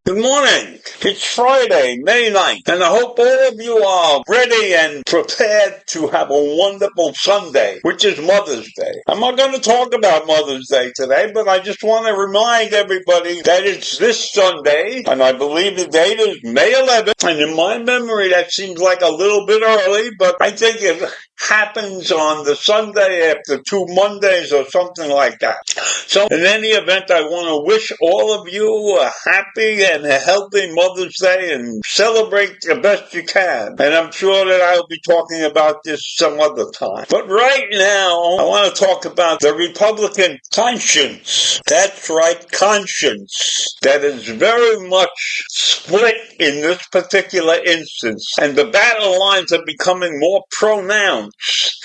Good morning. It's Friday, May 9th, and I hope all of you are ready and prepared to have a wonderful Sunday, which is Mother's Day. I'm not going to talk about Mother's Day today, but I just want to remind everybody that it's this Sunday, and I believe the date is May 11th, and in my memory that seems like a little bit early, but I think it happens on the Sunday after 2 Mondays or something like that. So in any event, I want to wish all of you a happy and a healthy Mother's Day and celebrate the best you can. And I'm sure that I'll be talking about this some other time. But right now, I want to talk about the Republican conscience. That's right, conscience. That is very much split in this particular instance. And the battle lines are becoming more pronounced.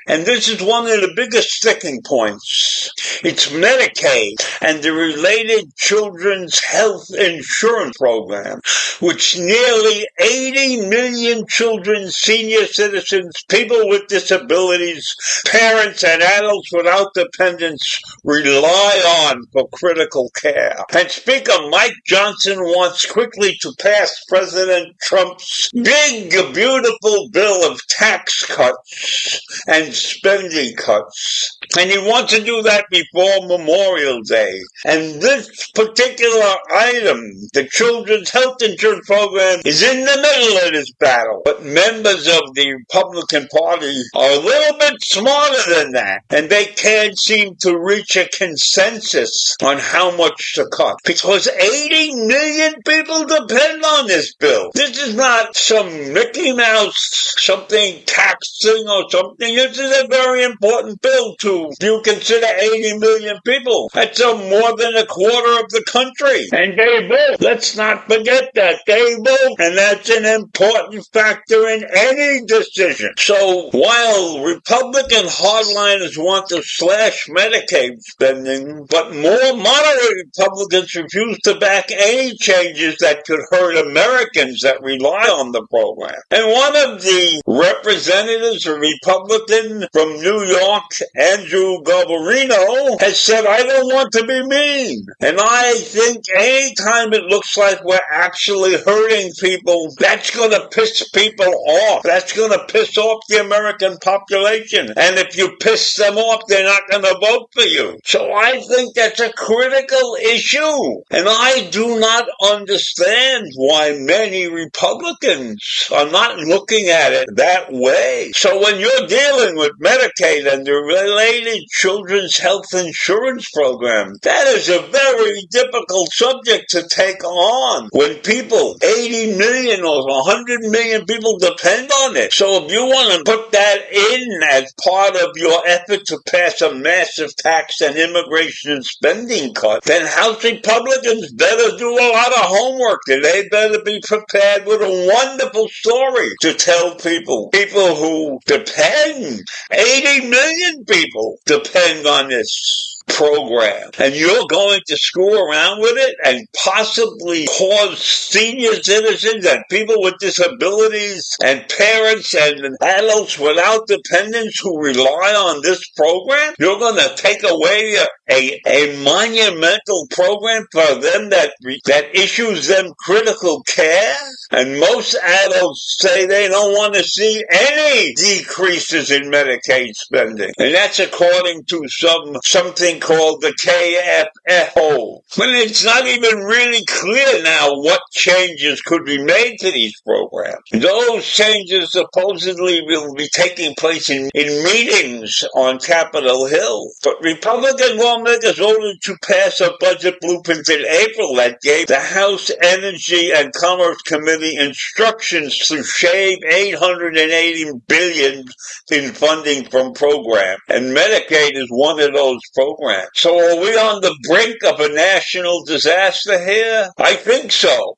And this is one of the biggest sticking points. It's Medicaid and the related Children's Health Insurance Program, which nearly 80 million children, senior citizens, people with disabilities, parents, and adults without dependents rely on for critical care. And Speaker Mike Johnson wants quickly to pass President Trump's big, beautiful bill of tax cuts and spending cuts. And he wants to do that before Memorial Day. And this particular item, the Children's Health Insurance Program, is in the middle of this battle. But members of the Republican Party are a little bit smarter than that. And they can't seem to reach a consensus on how much to cut. Because 80 million people depend on this bill. This is not some Mickey Mouse, something taxing or something. This is a very important bill to, you consider 80 million people. That's more than a quarter of the country. And they vote. Let's not forget that. They vote. And that's an important factor in any decision. So while Republican hardliners want to slash Medicaid spending, but more moderate Republicans refuse to back any changes that could hurt Americans that rely on the program. And one of the representatives, a Republican from New York, Andrew Garbarino, has said, I don't want to be mean. And I think anytime it looks like we're actually hurting people, that's going to piss people off. That's going to piss off the American population. And if you piss them off, they're not going to vote for you. So I think that's a critical issue. And I do not understand why many Republicans are not looking at it that way. So when you're dealing with Medicaid and the related Children's Health Insurance Program, that is a very difficult subject to take on when people, 80 million or 100 million people depend on it. So if you want to put that in as part of your effort to pass a massive tax and immigration and spending cut, then House Republicans better do a lot of homework, and they better be prepared with a wonderful story to tell people who depend, 80 million people depend on this program, and you're going to screw around with it and possibly cause senior citizens and people with disabilities and parents and adults without dependents who rely on this program? You're going to take away a monumental program for them that issues them critical care? And most adults say they don't want to see any decreases in Medicaid spending. And that's according to something called the KFFO. But it's not even really clear now what changes could be made to these programs. Those changes supposedly will be taking place in meetings on Capitol Hill. But Republican lawmakers voted to pass a budget blueprint in April that gave the House Energy and Commerce Committee instructions to shave $880 billion in funding from programs. And Medicaid is one of those programs. So are we on the brink of a national disaster here? I think so.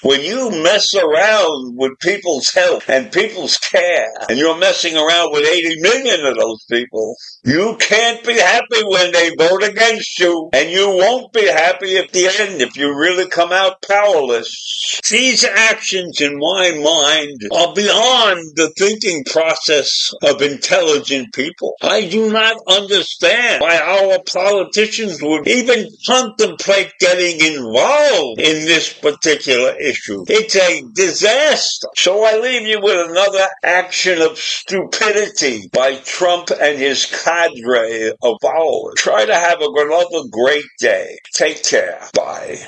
When you mess around with people's health and people's care, and you're messing around with 80 million of those people, you can't be happy when they vote against you, and you won't be happy at the end if you really come out powerless. These actions, in my mind, are beyond the thinking process of intelligent people. I do not understand why our politicians would even contemplate getting involved in this particular issue. It's a disaster. So I leave you with another action of stupidity by Trump and his cadre of followers. Try to have another great day. Take care. Bye.